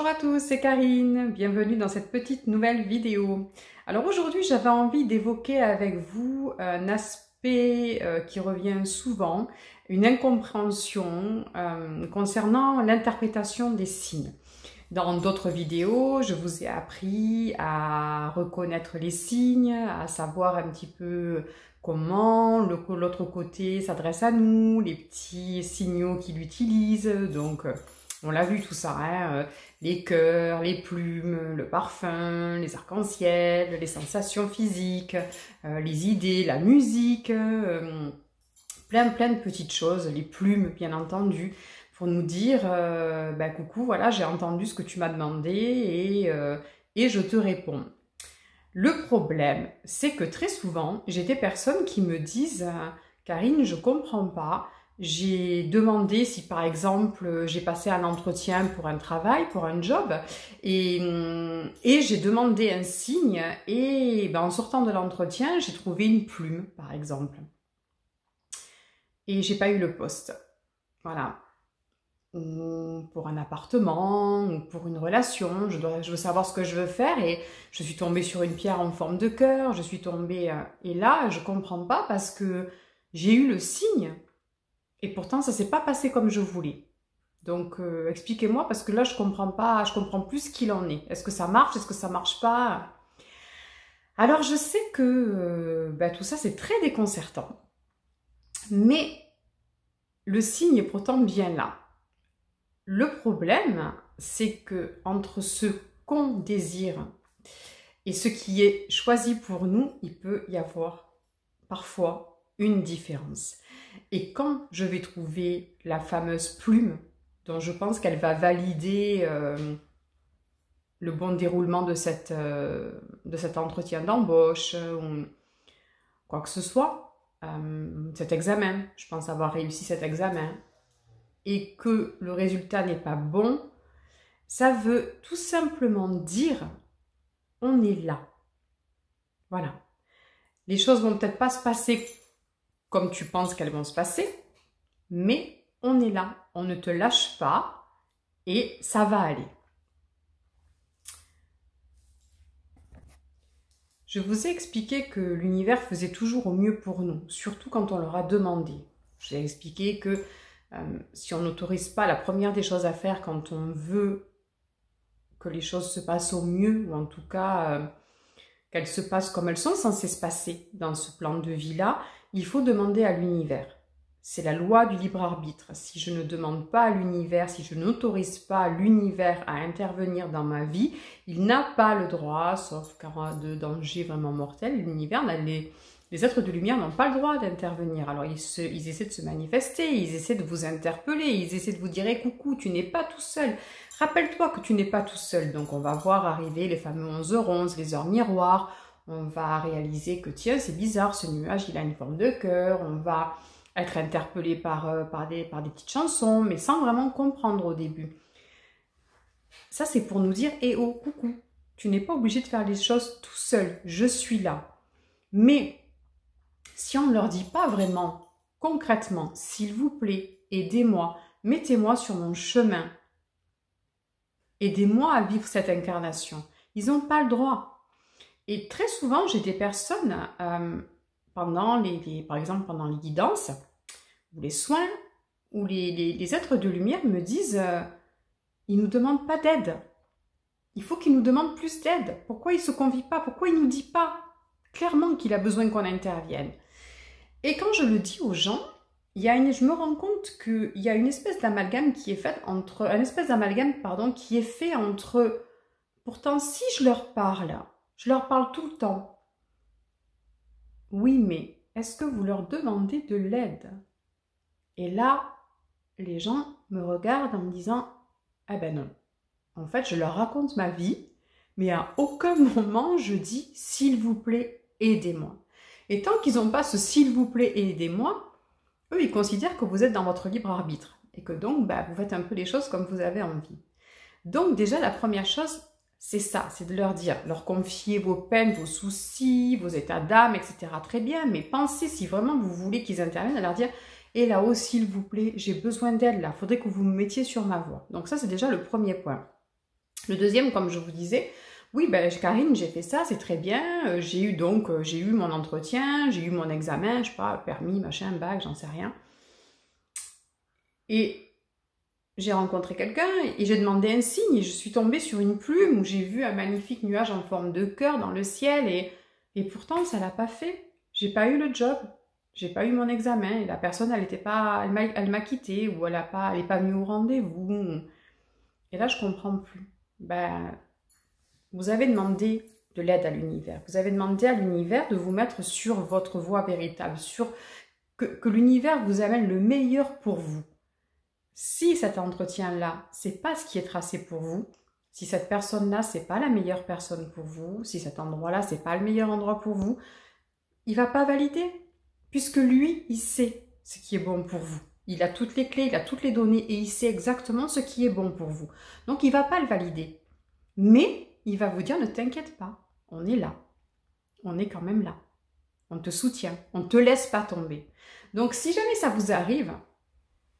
Bonjour à tous, c'est Karine, bienvenue dans cette petite nouvelle vidéo. Alors aujourd'hui j'avais envie d'évoquer avec vous un aspect qui revient souvent, une incompréhension concernant l'interprétation des signes. Dans d'autres vidéos, je vous ai appris à reconnaître les signes, à savoir un petit peu comment l'autre côté s'adresse à nous, les petits signaux qu'il utilise, donc... On l'a vu tout ça, hein, les cœurs, les plumes, le parfum, les arcs-en-ciel, les sensations physiques, les idées, la musique, plein de petites choses, les plumes bien entendu, pour nous dire coucou, voilà, j'ai entendu ce que tu m'as demandé et je te réponds. Le problème, c'est que très souvent, j'ai des personnes qui me disent Karine, je comprends pas. J'ai demandé si par exemple j'ai passé un entretien pour un travail, pour un job et j'ai demandé un signe et en sortant de l'entretien j'ai trouvé une plume par exemple et j'ai pas eu le poste, voilà, ou pour un appartement ou pour une relation, je veux savoir ce que je veux faire et je suis tombée sur une pierre en forme de cœur, je suis tombée et là je comprends pas parce que j'ai eu le signe. Et pourtant, ça ne s'est pas passé comme je voulais. Donc, expliquez-moi, parce que là, je comprends pas, je comprends plus ce qu'il en est. Est-ce que ça marche? Est-ce que ça marche pas? Alors, je sais que tout ça, c'est très déconcertant. Mais le signe est pourtant bien là. Le problème, c'est que entre ce qu'on désire et ce qui est choisi pour nous, il peut y avoir parfois une différence. Et quand je vais trouver la fameuse plume, dont je pense qu'elle va valider le bon déroulement de cet entretien d'embauche, ou quoi que ce soit, cet examen, je pense avoir réussi cet examen, et que le résultat n'est pas bon, ça veut tout simplement dire on est là. Voilà. Les choses vont peut-être pas se passer comme tu penses qu'elles vont se passer, mais on est là, on ne te lâche pas et ça va aller. Je vous ai expliqué que l'univers faisait toujours au mieux pour nous, surtout quand on leur a demandé. Je vous ai expliqué que si on n'autorise pas, la première des choses à faire quand on veut que les choses se passent au mieux, ou en tout cas qu'elles se passent comme elles sont censées se passer dans ce plan de vie-là, il faut demander à l'univers. C'est la loi du libre arbitre. Si je ne demande pas à l'univers, si je n'autorise pas l'univers à intervenir dans ma vie, il n'a pas le droit, sauf cas de danger vraiment mortel, l'univers, les êtres de lumière n'ont pas le droit d'intervenir. Alors ils essaient de se manifester, ils essaient de vous interpeller, ils essaient de vous dire hey, « coucou, tu n'es pas tout seul ». Rappelle-toi que tu n'es pas tout seul. Donc on va voir arriver les fameux 11h11, les heures miroirs. On va réaliser que tiens, c'est bizarre, ce nuage, il a une forme de cœur. On va être interpellé par des petites chansons, mais sans vraiment comprendre au début. Ça, c'est pour nous dire « Eh oh, coucou, tu n'es pas obligé de faire les choses tout seul, je suis là. » Mais si on ne leur dit pas vraiment, concrètement, « S'il vous plaît, aidez-moi, mettez-moi sur mon chemin. » Aidez-moi à vivre cette incarnation. Ils n'ont pas le droit. Et très souvent, j'ai des personnes, par exemple pendant les guidances, ou les soins, où les êtres de lumière me disent ils ne nous demandent pas d'aide. Il faut qu'ils nous demandent plus d'aide. Pourquoi il ne se confie pas? Pourquoi il ne nous dit pas clairement qu'il a besoin qu'on intervienne? Et quand je le dis aux gens, je me rends compte qu'il y a une espèce d'amalgame qui est faite entre... qui est fait entre... Pourtant, si je leur parle tout le temps. Oui, mais est-ce que vous leur demandez de l'aide? Et là, les gens me regardent en me disant « Ah ben non. En fait, je leur raconte ma vie, mais à aucun moment je dis « S'il vous plaît, aidez-moi ». Et tant qu'ils n'ont pas ce « S'il vous plaît, aidez-moi », eux, ils considèrent que vous êtes dans votre libre arbitre et que donc, vous faites un peu les choses comme vous avez envie. Donc déjà, la première chose, c'est ça, c'est de leur dire, leur confier vos peines, vos soucis, vos états d'âme, etc. Très bien, mais pensez si vraiment vous voulez qu'ils interviennent, à leur dire « Et là-haut, s'il vous plaît, j'ai besoin d'aide là, il faudrait que vous me mettiez sur ma voie. » Donc ça, c'est déjà le premier point. Le deuxième, comme je vous disais, oui, ben, Karine, j'ai fait ça, c'est très bien. J'ai eu mon entretien, j'ai eu mon examen, je sais pas, permis, machin, bac, j'en sais rien. Et j'ai rencontré quelqu'un et j'ai demandé un signe et je suis tombée sur une plume où j'ai vu un magnifique nuage en forme de cœur dans le ciel et pourtant ça l'a pas fait. J'ai pas eu le job, j'ai pas eu mon examen et la personne elle était pas, elle m'a quitté ou elle est pas venue au rendez-vous. Et là je comprends plus. Ben, vous avez demandé de l'aide à l'univers. Vous avez demandé à l'univers de vous mettre sur votre voie véritable, que l'univers vous amène le meilleur pour vous. Si cet entretien-là, c'est pas ce qui est tracé pour vous, si cette personne-là, c'est pas la meilleure personne pour vous, si cet endroit-là, c'est pas le meilleur endroit pour vous, il va pas valider, puisque lui, il sait ce qui est bon pour vous. Il a toutes les clés, il a toutes les données et il sait exactement ce qui est bon pour vous. Donc, il va pas le valider. Mais il va vous dire, ne t'inquiète pas, on est là. On est quand même là. On te soutient, on ne te laisse pas tomber. Donc, si jamais ça vous arrive,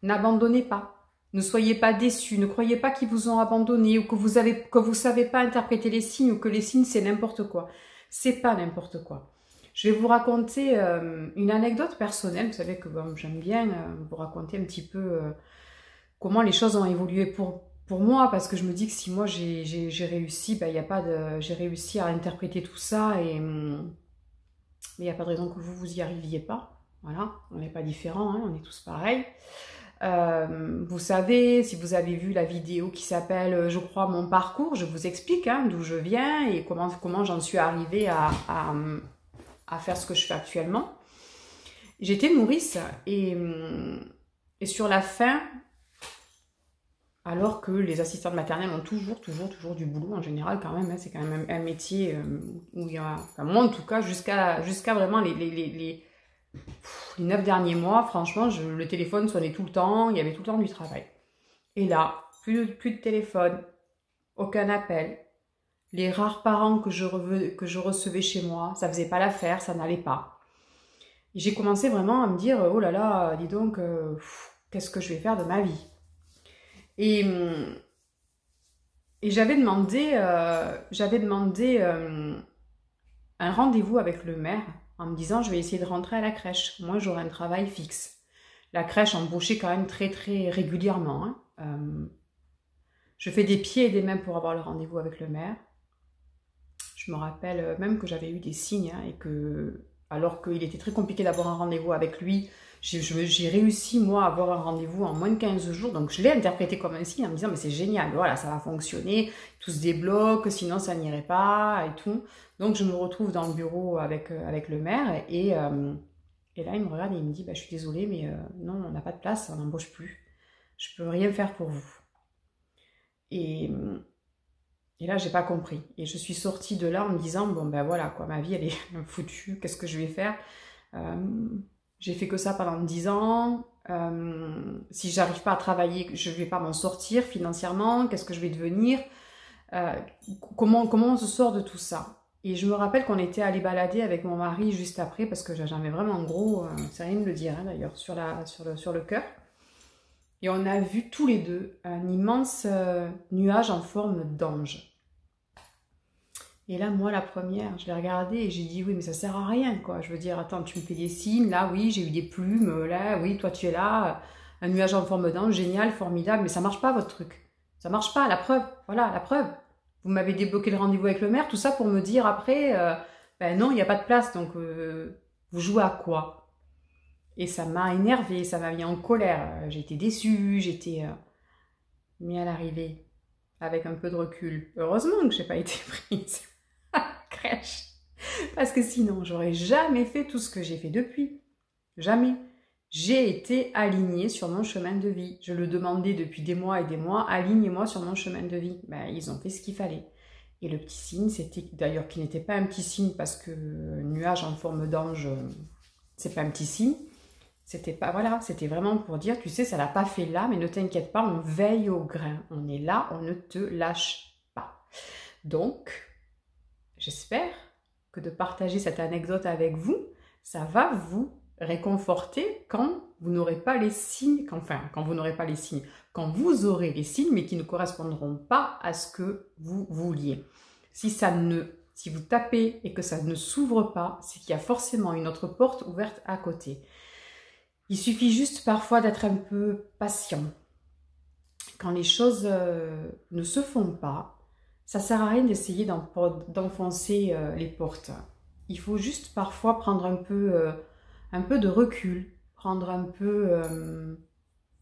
n'abandonnez pas. Ne soyez pas déçus. Ne croyez pas qu'ils vous ont abandonné ou que vous savez pas interpréter les signes ou que les signes c'est n'importe quoi. C'est pas n'importe quoi. Je vais vous raconter une anecdote personnelle. Vous savez que bon, j'aime bien vous raconter un petit peu comment les choses ont évolué pour moi, parce que je me dis que si moi j'ai réussi, ben, j'ai réussi à interpréter tout ça et il n'y a pas de raison que vous y arriviez pas. Voilà, on n'est pas différents, hein, on est tous pareils. Vous savez, si vous avez vu la vidéo qui s'appelle, je crois, mon parcours, je vous explique hein, d'où je viens et comment j'en suis arrivée à faire ce que je fais actuellement. J'étais nourrice et sur la fin, alors que les assistantes maternelles ont toujours du boulot en général quand même, hein, c'est quand même un métier où il y a, enfin, moi en tout cas, jusqu'à vraiment les 9 derniers mois, franchement, le téléphone sonnait tout le temps, il y avait tout le temps du travail. Et là, plus de téléphone, aucun appel. Les rares parents que je recevais chez moi, ça faisait pas l'affaire, ça n'allait pas. Et j'ai commencé vraiment à me dire, oh là là, dis donc, qu'est-ce que je vais faire de ma vie? Et j'avais demandé un rendez-vous avec le maire en me disant je vais essayer de rentrer à la crèche. Moi, j'aurai un travail fixe. La crèche embauchait quand même très régulièrement. Hein. Je fais des pieds et des mains pour avoir le rendez-vous avec le maire. Je me rappelle même que j'avais eu des signes hein, et que, alors qu'il était très compliqué d'avoir un rendez-vous avec lui, j'ai réussi, moi, à avoir un rendez-vous en moins de 15 jours. Donc, je l'ai interprété comme un signe en me disant, mais c'est génial, voilà, ça va fonctionner, tout se débloque, sinon ça n'irait pas et tout. Donc, je me retrouve dans le bureau avec le maire et là, il me regarde et il me dit, bah, je suis désolée, mais non, on n'a pas de place, on n'embauche plus. Je peux rien faire pour vous. Et là, j'ai pas compris. Et je suis sortie de là en me disant, bon, ben voilà, quoi, ma vie, elle est foutue, qu'est-ce que je vais faire j'ai fait que ça pendant 10 ans. Si j'arrive pas à travailler, je vais pas m'en sortir financièrement. Qu'est-ce que je vais devenir comment on se sort de tout ça? Et je me rappelle qu'on était allé balader avec mon mari juste après, parce que j'avais vraiment gros, c'est rien de le dire hein, d'ailleurs, sur le cœur. Et on a vu tous les deux un immense nuage en forme d'ange. Et là, moi, la première, je l'ai regardée et j'ai dit, oui, mais ça sert à rien, quoi. Je veux dire, attends, tu me fais des signes, là, oui, j'ai eu des plumes, là, oui, toi, tu es là, un nuage en forme d'ange, génial, formidable, mais ça marche pas, votre truc. Ça marche pas, la preuve, voilà, la preuve. Vous m'avez débloqué le rendez-vous avec le maire, tout ça pour me dire après, ben non, il n'y a pas de place, donc vous jouez à quoi? Et ça m'a énervée, ça m'a mis en colère. J'ai été déçue, mis à l'arrivée, avec un peu de recul. Heureusement que j'ai pas été prise. Crèche. Parce que sinon, j'aurais jamais fait tout ce que j'ai fait depuis. Jamais. J'ai été alignée sur mon chemin de vie. Je le demandais depuis des mois et des mois, alignez-moi sur mon chemin de vie. Ben, ils ont fait ce qu'il fallait. Et le petit signe, c'était d'ailleurs qui n'était pas un petit signe parce que nuage en forme d'ange, c'est pas un petit signe. C'était pas, voilà, c'était vraiment pour dire, tu sais, ça l'a pas fait là, mais ne t'inquiète pas, on veille au grain. On est là, on ne te lâche pas. Donc, j'espère que de partager cette anecdote avec vous, ça va vous réconforté quand vous n'aurez pas les signes, quand vous n'aurez pas les signes, quand vous aurez les signes, mais qui ne correspondront pas à ce que vous vouliez. Si vous tapez et que ça ne s'ouvre pas, c'est qu'il y a forcément une autre porte ouverte à côté. Il suffit juste parfois d'être un peu patient. Quand les choses ne se font pas, ça ne sert à rien d'essayer d'enfoncer les portes. Il faut juste parfois prendre un peu de recul, prendre un peu...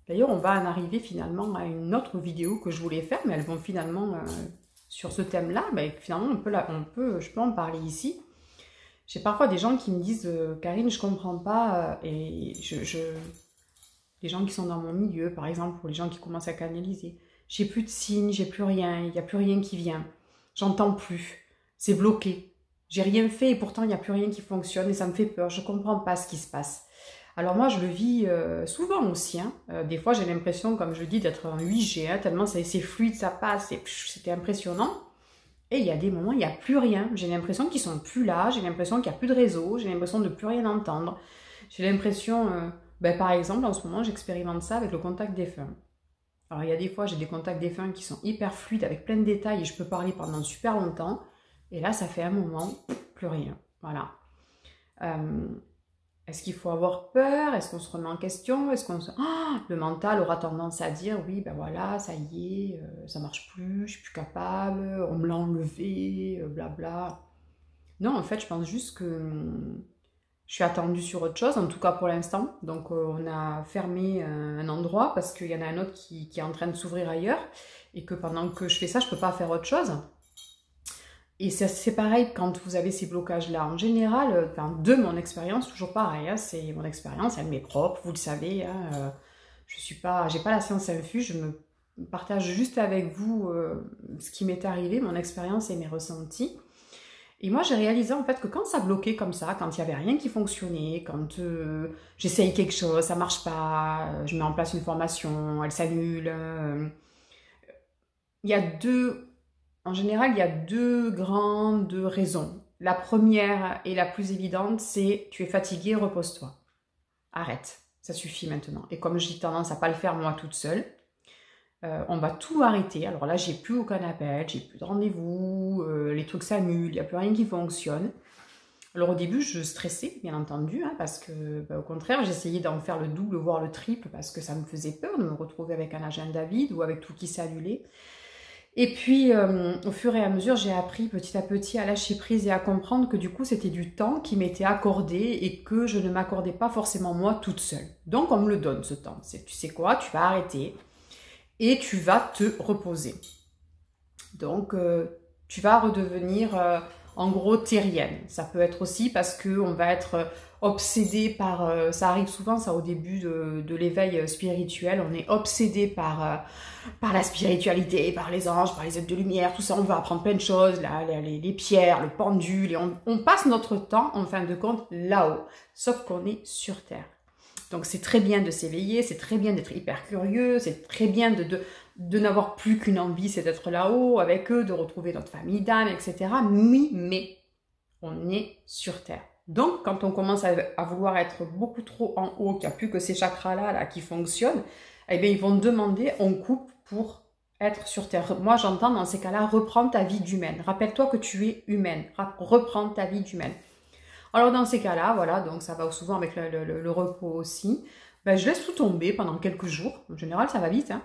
D'ailleurs, on va en arriver finalement à une autre vidéo que je voulais faire, mais elles vont finalement sur ce thème-là. Ben, finalement, je peux en parler ici. J'ai parfois des gens qui me disent Karine, je comprends pas, et les gens qui sont dans mon milieu, par exemple, ou les gens qui commencent à canaliser, j'ai plus de signes, j'ai plus rien, il n'y a plus rien qui vient, j'entends plus, c'est bloqué, j'ai rien fait et pourtant il n'y a plus rien qui fonctionne et ça me fait peur, je comprends pas ce qui se passe. Alors moi je le vis souvent aussi, hein. Des fois j'ai l'impression, comme je dis, d'être en 8G, hein, tellement c'est fluide, ça passe, c'était impressionnant. Et il y a des moments, il n'y a plus rien. J'ai l'impression qu'ils sont plus là, j'ai l'impression qu'il n'y a plus de réseau, j'ai l'impression de plus rien entendre. J'ai l'impression, par exemple, en ce moment, j'expérimente ça avec le contact défunt. Alors, il y a des fois, j'ai des contacts défunts qui sont hyper fluides, avec plein de détails, et je peux parler pendant super longtemps. Et là, ça fait un moment, plus rien. Voilà. Est-ce qu'il faut avoir peur? Est-ce qu'on se remet en question? Le mental aura tendance à dire oui, ben voilà, ça y est, ça marche plus, je suis plus capable, on me l'a enlevé, blabla. Non, en fait, je pense juste que je suis attendue sur autre chose, en tout cas pour l'instant. Donc, on a fermé un endroit parce qu'il y en a un autre qui est en train de s'ouvrir ailleurs et que pendant que je fais ça, je ne peux pas faire autre chose. Et c'est pareil quand vous avez ces blocages-là. En général, de mon expérience, toujours pareil, hein, c'est mon expérience, elle m'est propre, vous le savez. Hein, j'ai pas la science infuse, je me partage juste avec vous ce qui m'est arrivé, mon expérience et mes ressentis. Et moi, j'ai réalisé en fait que quand ça bloquait comme ça, quand il n'y avait rien qui fonctionnait, quand j'essaye quelque chose, ça marche pas, je mets en place une formation, elle s'annule. En général, il y a deux grandes raisons. La première et la plus évidente, c'est tu es fatigué, repose-toi. Arrête, ça suffit maintenant. Et comme j'ai tendance à pas le faire moi toute seule, on va tout arrêter. Alors là, j'ai plus aucun appel, j'ai plus de rendez-vous, les trucs s'annulent, il n'y a plus rien qui fonctionne. Alors au début, je stressais, bien entendu, hein, parce que au contraire, j'essayais d'en faire le double, voire le triple, parce que ça me faisait peur de me retrouver avec un agenda vide ou avec tout qui s'annulait. Et puis, au fur et à mesure, j'ai appris petit à petit à lâcher prise et à comprendre que du coup, c'était du temps qui m'était accordé et que je ne m'accordais pas forcément moi toute seule. Donc, on me le donne ce temps. Tu sais quoi, tu vas arrêter et tu vas te reposer. Donc, tu vas redevenir, en gros, terrienne. Ça peut être aussi parce qu'on va être obsédé par... ça arrive souvent, ça, au début de l'éveil spirituel. On est obsédé par la spiritualité, par les anges, par les êtres de lumière, tout ça. On va apprendre plein de choses, là, les pierres, le pendule. Et on passe notre temps, en fin de compte, là-haut. Sauf qu'on est sur Terre. Donc, c'est très bien de s'éveiller, c'est très bien d'être hyper curieux, c'est très bien de n'avoir plus qu'une envie, c'est d'être là-haut avec eux, de retrouver notre famille d'âme, etc. Oui, mais on est sur Terre. Donc, quand on commence à vouloir être beaucoup trop en haut, qu'il n'y a plus que ces chakras-là là, qui fonctionnent, eh bien, ils vont demander, on coupe pour être sur Terre. Moi, j'entends dans ces cas-là, reprends ta vie d'humaine. Rappelle-toi que tu es humaine. Reprends ta vie d'humaine. Alors, dans ces cas-là, voilà, donc ça va souvent avec le repos aussi. Ben, je laisse tout tomber pendant quelques jours. En général, ça va vite, hein.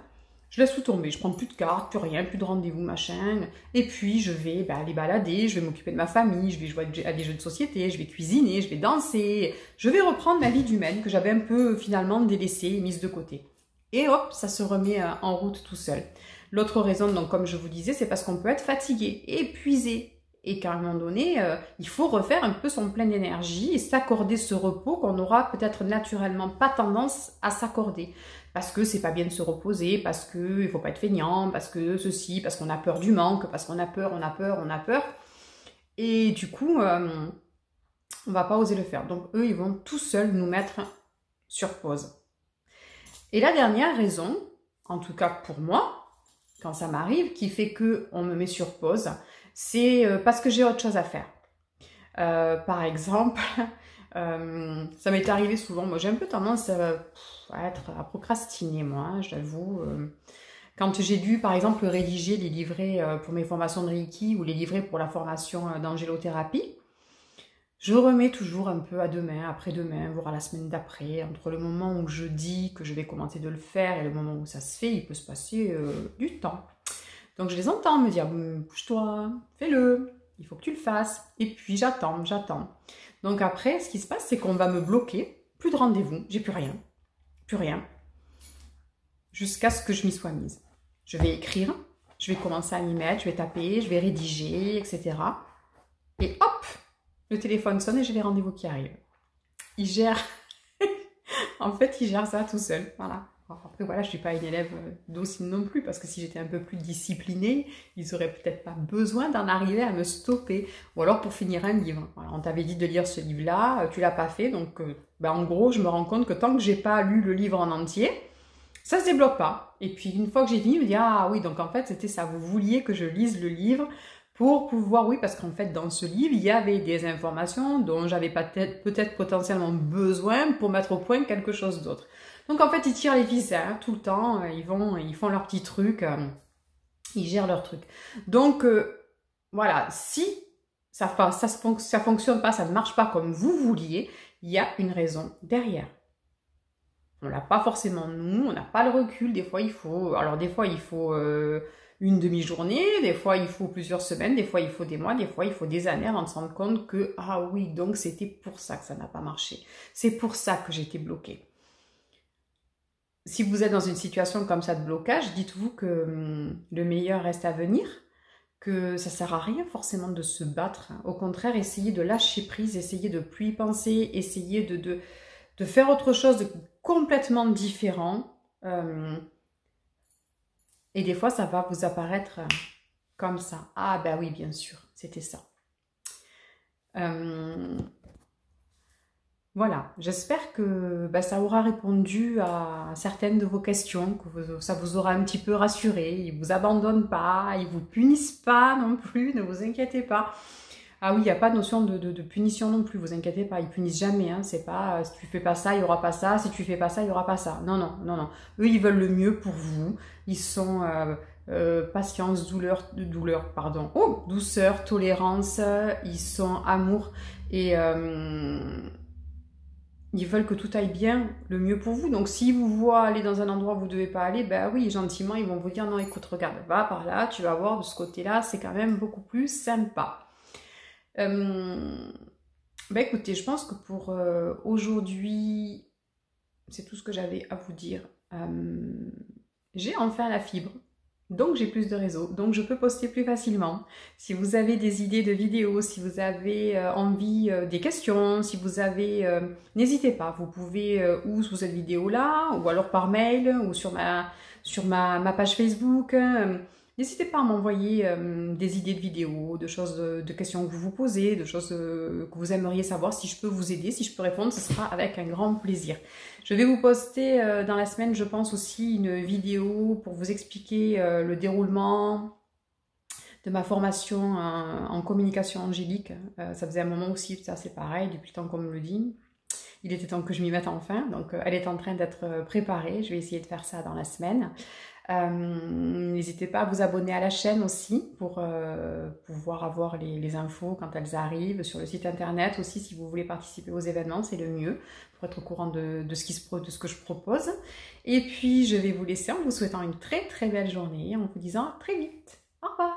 Je laisse tout tomber, je prends plus de cartes, plus rien, plus de rendez-vous, machin. Et puis, je vais aller balader, je vais m'occuper de ma famille, je vais jouer à des jeux de société, je vais cuisiner, je vais danser. Je vais reprendre ma vie d'humaine que j'avais un peu finalement délaissée et mise de côté. Et hop, ça se remet en route tout seul. L'autre raison, donc comme je vous disais, c'est parce qu'on peut être fatigué, épuisé. Et qu'à un moment donné, il faut refaire un peu son plein d'énergie et s'accorder ce repos qu'on n'aura peut-être naturellement pas tendance à s'accorder. Parce que c'est pas bien de se reposer, parce qu'il ne faut pas être feignant, parce que ceci, parce qu'on a peur du manque, parce qu'on a peur. Et du coup, on va pas oser le faire. Donc eux, ils vont tout seuls nous mettre sur pause. Et la dernière raison, en tout cas pour moi, quand ça m'arrive, qui fait qu'on me met sur pause, c'est parce que j'ai autre chose à faire. Par exemple, Ça m'est arrivé souvent. Moi, j'ai un peu tendance à procrastiner, moi, hein, j'avoue. Quand j'ai dû, par exemple, rédiger les livrets pour mes formations de Reiki ou les livrets pour la formation d'angélothérapie, je remets toujours un peu à demain, après-demain, voire à la semaine d'après. Entre le moment où je dis que je vais commencer de le faire et le moment où ça se fait, il peut se passer du temps. Donc je les entends me dire, bouge-toi, fais-le, il faut que tu le fasses. Et puis j'attends. Donc après, ce qui se passe, c'est qu'on va me bloquer, plus de rendez-vous, j'ai plus rien, jusqu'à ce que je m'y sois mise. Je vais écrire, je vais commencer à m'y mettre, je vais taper, je vais rédiger, etc. Et hop, le téléphone sonne et j'ai les rendez-vous qui arrivent. Il gère, en fait, il gère ça tout seul, voilà. Après, voilà, je ne suis pas une élève docile non plus, parce que si j'étais un peu plus disciplinée, ils n'auraient peut-être pas besoin d'en arriver à me stopper. Ou alors pour finir un livre. Voilà, on t'avait dit de lire ce livre-là, tu ne l'as pas fait, donc en gros, je me rends compte que tant que je n'ai pas lu le livre en entier, ça ne se débloque pas. Et puis une fois que j'ai fini, je me dis, ah oui, donc en fait, c'était ça, vous vouliez que je lise le livre pour pouvoir, oui, parce qu'en fait, dans ce livre, il y avait des informations dont j'avais peut-être potentiellement besoin pour mettre au point quelque chose d'autre. Donc en fait, ils tirent les ficelles tout le temps, ils font leurs petits trucs, ils gèrent leurs trucs. Donc voilà, si ça fonctionne pas, ça ne marche pas comme vous vouliez, il y a une raison derrière. On l'a pas forcément nous, on n'a pas le recul, des fois il faut une demi-journée, des fois il faut plusieurs semaines, des fois il faut des mois, des fois il faut des années avant de se rendre compte que, ah oui, donc c'était pour ça que ça n'a pas marché. C'est pour ça que j'étais bloquée. Si vous êtes dans une situation comme ça de blocage, dites-vous que le meilleur reste à venir, que ça ne sert à rien forcément de se battre. Au contraire, essayez de lâcher prise, essayez de ne plus y penser, essayez de faire autre chose de complètement différent. Et des fois, ça va vous apparaître comme ça. Ah ben oui, bien sûr, c'était ça. Voilà, j'espère que ça aura répondu à certaines de vos questions, que ça vous aura un petit peu rassuré. Ils ne vous abandonnent pas, ils ne vous punissent pas non plus, ne vous inquiétez pas. Ah oui, il n'y a pas de notion de punition non plus, vous inquiétez pas, ils punissent jamais. Hein. C'est pas si tu fais pas ça, il n'y aura pas ça, si tu fais pas ça, il n'y aura pas ça. Non, non, non, non. Eux, ils veulent le mieux pour vous. Ils sont patience, douceur, tolérance, ils sont amour et ils veulent que tout aille bien, le mieux pour vous. Donc, s'ils vous voient aller dans un endroit où vous ne devez pas aller, ben oui, gentiment, ils vont vous dire, non, écoute, regarde, va par là, tu vas voir de ce côté-là, c'est quand même beaucoup plus sympa. Écoutez, je pense que pour aujourd'hui, c'est tout ce que j'avais à vous dire. J'ai enfin la fibre. Donc j'ai plus de réseau, donc je peux poster plus facilement. Si vous avez des idées de vidéos, si vous avez envie des questions, si vous avez... n'hésitez pas, vous pouvez ou sous cette vidéo-là, ou alors par mail, ou sur ma page Facebook. N'hésitez pas à m'envoyer des idées de vidéos, de choses, de questions que vous vous posez, de choses que vous aimeriez savoir. Si je peux vous aider, si je peux répondre, ce sera avec un grand plaisir. Je vais vous poster dans la semaine, je pense aussi, une vidéo pour vous expliquer le déroulement de ma formation en communication angélique. Ça faisait un moment aussi, ça c'est pareil, depuis le temps qu'on me le dit. Il était temps que je m'y mette enfin, donc elle est en train d'être préparée. Je vais essayer de faire ça dans la semaine. N'hésitez pas à vous abonner à la chaîne aussi pour pouvoir avoir les infos quand elles arrivent, sur le site internet aussi si vous voulez participer aux événements, c'est le mieux pour être au courant de ce que je propose. Et puis je vais vous laisser en vous souhaitant une très très belle journée, en vous disant à très vite. Au revoir.